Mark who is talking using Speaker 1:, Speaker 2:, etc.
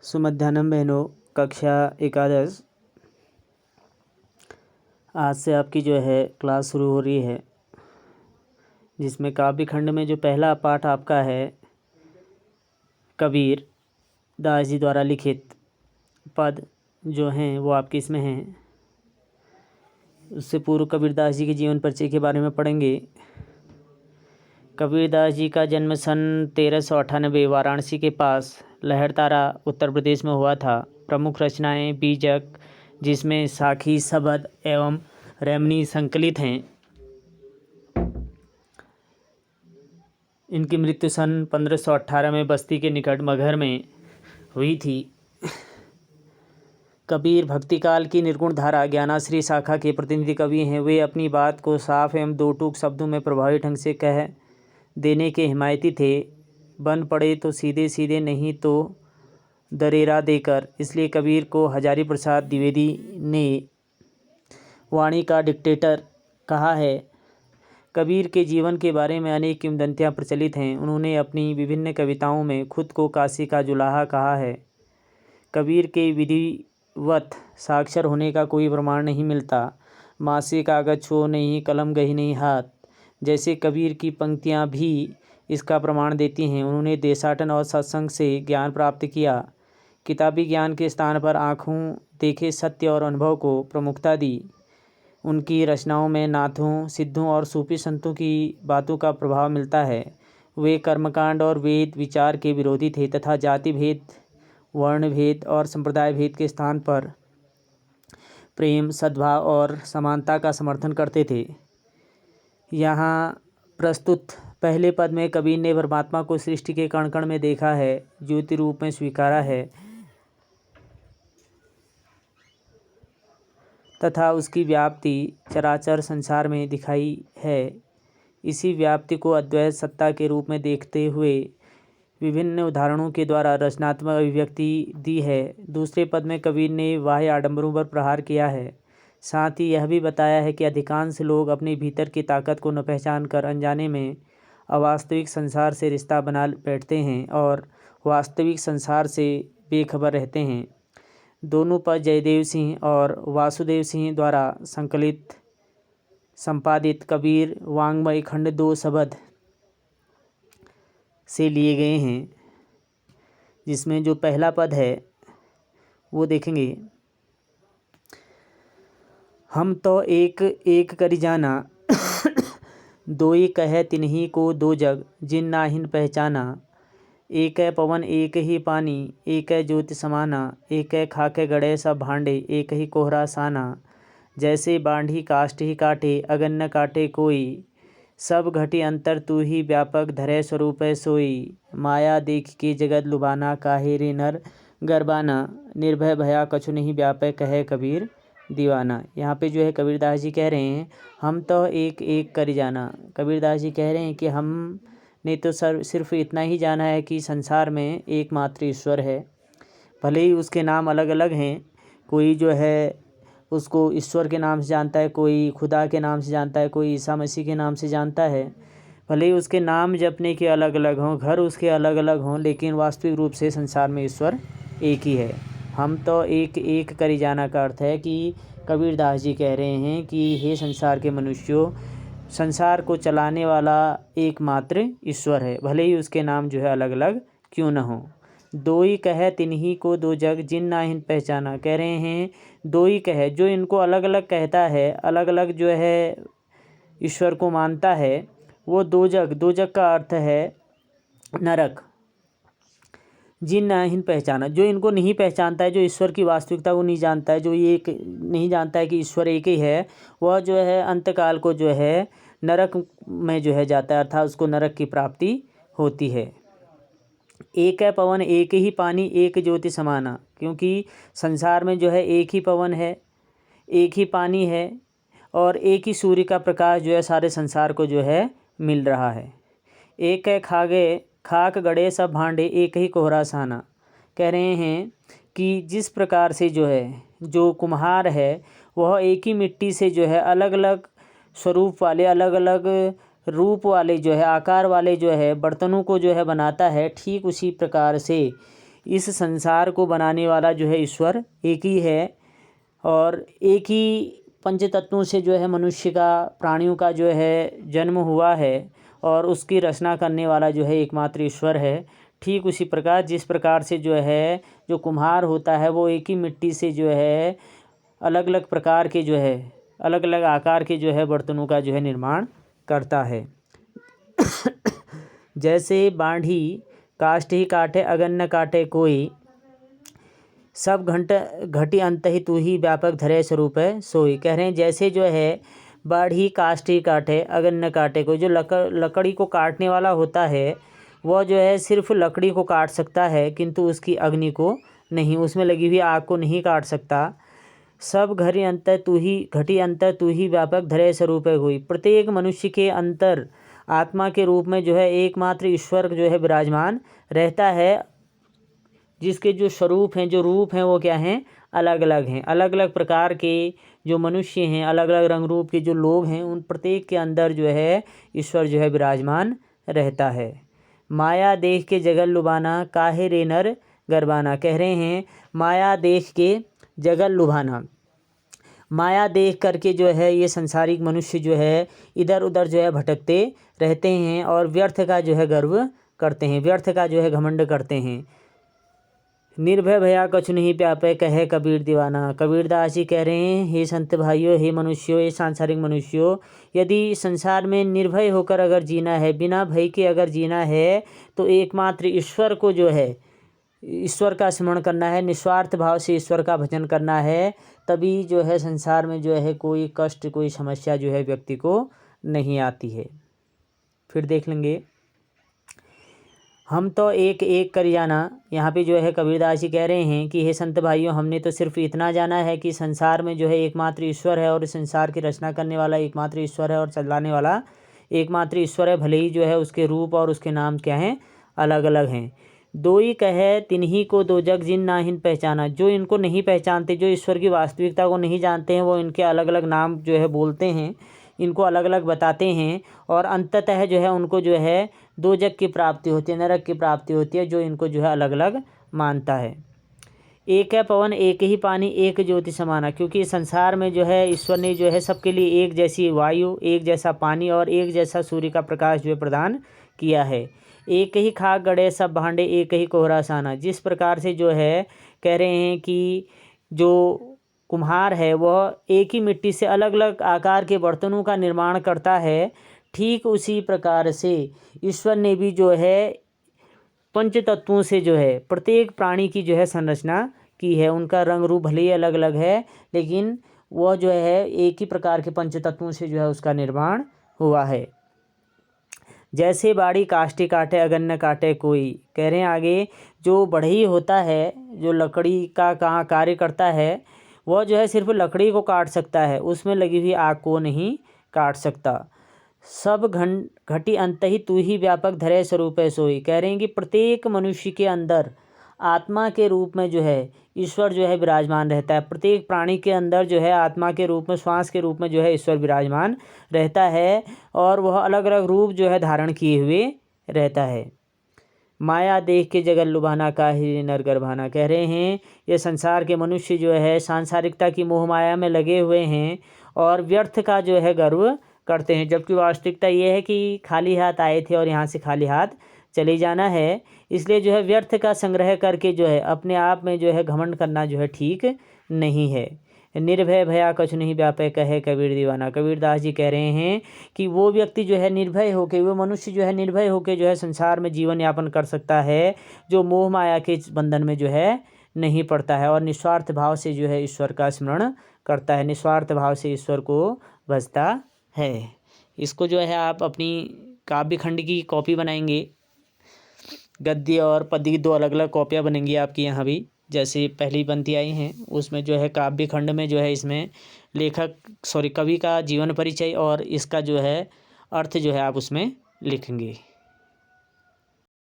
Speaker 1: सुमध्याह्नं बहनों, कक्षा एकादश। आज से आपकी जो है क्लास शुरू हो रही है, जिसमें काव्य खंड में जो पहला पाठ आपका है कबीर दास जी द्वारा लिखित पद जो हैं वो आपके इसमें हैं। उससे पूर्व कबीरदास जी के जीवन परिचय के बारे में पढ़ेंगे। कबीरदास जी का जन्म सन 1398 वाराणसी के पास लहरतारा उत्तर प्रदेश में हुआ था। प्रमुख रचनाएं बीजक, जिसमें साखी, सबद एवं रेमनी संकलित हैं। इनकी मृत्यु सन 1518 में बस्ती के निकट मगहर में हुई थी। कबीर भक्तिकाल की निर्गुण धारा ज्ञानाश्री शाखा के प्रतिनिधि कवि हैं। वे अपनी बात को साफ एवं दो टूक शब्दों में प्रभावी ढंग से कह देने के हिमायती थे। बन पड़े तो सीधे सीधे, नहीं तो दरेरा देकर। इसलिए कबीर को हजारी प्रसाद द्विवेदी ने वाणी का डिक्टेटर कहा है। कबीर के जीवन के बारे में अनेक किंवदंतियाँ प्रचलित हैं। उन्होंने अपनी विभिन्न कविताओं में खुद को काशी का जुलाहा कहा है। कबीर के विधिवत साक्षर होने का कोई प्रमाण नहीं मिलता। मासे कागज छो नहीं, कलम गही नहीं हाथ, जैसे कबीर की पंक्तियाँ भी इसका प्रमाण देती हैं। उन्होंने देशाटन और सत्संग से ज्ञान प्राप्त किया। किताबी ज्ञान के स्थान पर आँखों देखे सत्य और अनुभव को प्रमुखता दी। उनकी रचनाओं में नाथों, सिद्धों और सूफी संतों की बातों का प्रभाव मिलता है। वे कर्मकांड और वेद विचार के विरोधी थे तथा जाति भेद, वर्ण भेद और संप्रदाय भेद के स्थान पर प्रेम, सद्भाव और समानता का समर्थन करते थे। यहाँ प्रस्तुत पहले पद में कबीर ने परमात्मा को सृष्टि के कण कण में देखा है, ज्योति रूप में स्वीकारा है तथा उसकी व्याप्ति चराचर संसार में दिखाई है। इसी व्याप्ति को अद्वैत सत्ता के रूप में देखते हुए विभिन्न उदाहरणों के द्वारा रचनात्मक अभिव्यक्ति दी है। दूसरे पद में कबीर ने बाह्य आडंबरों पर प्रहार किया है। साथ ही यह भी बताया है कि अधिकांश लोग अपने भीतर की ताकत को न पहचान कर अनजाने में अवास्तविक संसार से रिश्ता बना बैठते हैं और वास्तविक संसार से बेखबर रहते हैं। दोनों पद जयदेव सिंह और वासुदेव सिंह द्वारा संकलित संपादित कबीर वाङ्मय खंड 2 सबद से लिए गए हैं, जिसमें जो पहला पद है वो देखेंगे। हम तो एक एक करि जाना, दोई कहे तिन्ही को दो जग, जिन नाहिन पहचाना। एक है पवन एक ही पानी, एक है ज्योति समाना। एक है खाके गड़े सब भांडे, एक ही कोहरा साना। जैसे बांधी काष्ठ ही काटे, अगन न काटे कोई। सब घटी अंतर तू ही व्यापक, धरे स्वरूप है सोई। माया देख के जगत लुभाना, काहे रे नर गरबाना। निर्भय भया कछु नहीं व्यापक, कहे कबीर दीवाना। यहाँ पे जो है कबीरदास जी कह रहे हैं हम तो एक एक कर जाना। कबीरदास जी कह रहे हैं कि हम ने तो सिर्फ इतना ही जाना है कि संसार में एकमात्र ईश्वर है। भले ही उसके नाम अलग अलग हैं। कोई जो है उसको ईश्वर के नाम से जानता है, कोई खुदा के नाम से जानता है, कोई ईसा मसीह के नाम से जानता है। भले ही उसके नाम जपने के अलग अलग हों, घर उसके अलग अलग हों, लेकिन वास्तविक रूप से संसार में ईश्वर एक ही है। हम तो एक एक करी जाना का अर्थ है कि कबीरदास जी कह रहे हैं कि हे संसार के मनुष्यों, संसार को चलाने वाला एकमात्र ईश्वर है, भले ही उसके नाम जो है अलग अलग क्यों न हो। दो ही कहे तिन्ही को दो जग, जिन नाहिन पहचाना। कह रहे हैं दो ही कहे, जो इनको अलग अलग कहता है, अलग अलग जो है ईश्वर को मानता है, वो दो जग। दो जग का अर्थ है नरक। जिन नाहिन पहचाना, जो इनको नहीं पहचानता है, जो ईश्वर की वास्तविकता को नहीं जानता है, जो ये नहीं जानता है कि ईश्वर एक ही है, वह जो है अंतकाल को जो है नरक में जो है जाता है, अर्थात उसको नरक की प्राप्ति होती है। एक है पवन एक ही पानी, एक ज्योति समाना। क्योंकि संसार में जो है एक ही पवन है, एक ही पानी है और एक ही सूर्य का प्रकाश जो है सारे संसार को जो है मिल रहा है। एक है खाक गड़े सब भांडे, एक ही कोहरा साना। कह रहे हैं कि जिस प्रकार से जो है जो कुम्हार है वह एक ही मिट्टी से जो है अलग अलग स्वरूप वाले, अलग अलग रूप वाले जो है, आकार वाले जो है बर्तनों को जो है बनाता है, ठीक उसी प्रकार से इस संसार को बनाने वाला जो है ईश्वर एक ही है और एक ही पंच तत्वों से जो है मनुष्य का, प्राणियों का जो है जन्म हुआ है और उसकी रचना करने वाला जो है एकमात्र ईश्वर है। ठीक उसी प्रकार जिस प्रकार से जो है जो कुम्हार होता है वो एक ही मिट्टी से जो है अलग अलग प्रकार के जो है अलग अलग आकार के जो है बर्तनों का जो है निर्माण करता है। जैसे बाढ़ी काष्ठ ही काटे अगन न काटे कोई, सब घटी अंत ही तू ही व्यापक धरे स्वरूप है सोई। कह रहे हैं जैसे जो है बाढ़ी काष्ठ ही काटे अगन न काटे कोई, जो लकड़ी को काटने वाला होता है वह जो है सिर्फ लकड़ी को काट सकता है किंतु उसकी अग्नि को नहीं, उसमें लगी हुई आग को नहीं काट सकता। सब घटी अंतर तू ही व्यापक धरे स्वरूप है कोई। प्रत्येक मनुष्य के अंतर आत्मा के रूप में जो है एकमात्र ईश्वर जो है विराजमान रहता है, जिसके जो स्वरूप हैं, जो रूप हैं वो क्या हैं, अलग अलग हैं। अलग अलग प्रकार के जो मनुष्य हैं, अलग अलग रंग रूप के जो लोग हैं, उन प्रत्येक के अंदर जो है ईश्वर जो है विराजमान रहता है। माया देख के जगल लुभाना काहे रे नर गरबाना। कह रहे हैं माया देख के जगल लुभाना, माया देख करके जो है ये संसारिक मनुष्य जो है इधर उधर जो है भटकते रहते हैं और व्यर्थ का जो है गर्व करते हैं, व्यर्थ का जो है घमंड करते हैं। निर्भय भया कछु नहीं प्यापे कहे कबीर दीवाना। कबीरदास जी कह रहे हैं हे संत भाइयों, हे मनुष्यों, हे सांसारिक मनुष्यों, यदि संसार में निर्भय होकर अगर जीना है, बिना भय के अगर जीना है तो एकमात्र ईश्वर को जो है ईश्वर का स्मरण करना है, निस्वार्थ भाव से ईश्वर का भजन करना है, तभी जो है संसार में जो है कोई कष्ट, कोई समस्या जो है व्यक्ति को नहीं आती है। फिर देख लेंगे हम तो एक एक कर जाना। यहाँ पे जो है कबीरदास जी कह रहे हैं कि हे संत भाइयों, हमने तो सिर्फ इतना जाना है कि संसार में जो है एकमात्र ईश्वर है और संसार की रचना करने वाला एकमात्र ईश्वर है और चलाने वाला एकमात्र ईश्वर है, भले ही जो है उसके रूप और उसके नाम क्या हैं, अलग अलग हैं। दो ही कहे तिन्ही को दो जग जिन नाहिन पहचाना। जो इनको नहीं पहचानते, जो ईश्वर की वास्तविकता को नहीं जानते हैं, वो इनके अलग अलग नाम जो है बोलते हैं, इनको अलग अलग बताते हैं और अंततः जो है उनको जो है दो जग की प्राप्ति होती है, नरक की प्राप्ति होती है, जो इनको जो है अलग अलग मानता है। एक है पवन एक ही पानी एक ज्योति समाना। क्योंकि संसार में जो है ईश्वर ने जो है सबके लिए एक जैसी वायु, एक जैसा पानी और एक जैसा सूर्य का प्रकाश जो है प्रदान किया है। एक ही खाक गड़े सब भांडे एक ही कोहरा साना। जिस प्रकार से जो है कह रहे हैं कि जो कुम्हार है वह एक ही मिट्टी से अलग अलग आकार के बर्तनों का निर्माण करता है, ठीक उसी प्रकार से ईश्वर ने भी जो है पंच तत्वों से जो है प्रत्येक प्राणी की जो है संरचना की है। उनका रंग रूप भले ही अलग अलग है, लेकिन वह जो है एक ही प्रकार के पंच तत्वों से जो है उसका निर्माण हुआ है। जैसे बाड़ी काष्ठी काटे अगन न काटे कोई। कह रहे हैं आगे, जो बढ़ई होता है, जो लकड़ी का कहाँ कार्य करता है, वह जो है सिर्फ लकड़ी को काट सकता है, उसमें लगी हुई आग को नहीं काट सकता। सब घटी अंत ही तू ही व्यापक धरे स्वरूप है सोई। कह रहे हैं कि प्रत्येक मनुष्य के अंदर आत्मा के रूप में जो है ईश्वर जो है विराजमान रहता है। प्रत्येक प्राणी के अंदर जो है आत्मा के रूप में, श्वास के रूप में जो है ईश्वर विराजमान रहता है और वह अलग अलग रूप जो है धारण किए हुए रहता है। माया देख के जगल लुभाना काहे नर गरबाना। कह रहे हैं ये संसार के मनुष्य जो है सांसारिकता की मोह माया में लगे हुए हैं और व्यर्थ का जो है गर्व करते हैं, जबकि वास्तविकता ये है कि खाली हाथ आए थे और यहाँ से खाली हाथ चले जाना है। इसलिए जो है व्यर्थ का संग्रह करके जो है अपने आप में जो है घमंड करना जो है ठीक नहीं है। निर्भय भया कछु नहीं व्यापे कहे कबीर दीवाना। कबीरदास जी कह रहे हैं कि वो व्यक्ति जो है निर्भय होके, वो मनुष्य जो है निर्भय होके जो है संसार में जीवन यापन कर सकता है, जो मोह माया के बंधन में जो है नहीं पड़ता है और निस्वार्थ भाव से जो है ईश्वर का स्मरण करता है, निस्वार्थ भाव से ईश्वर को भजता है। इसको जो है आप अपनी काव्य खंड की कॉपी बनाएंगे, गद्य और पद्य की दो अलग अलग कॉपियाँ बनेंगी आपकी यहाँ भी। जैसे पहली पंक्ति आई हैं उसमें जो है काव्य खंड में जो है इसमें कवि का जीवन परिचय और इसका जो है अर्थ जो है आप उसमें लिखेंगे।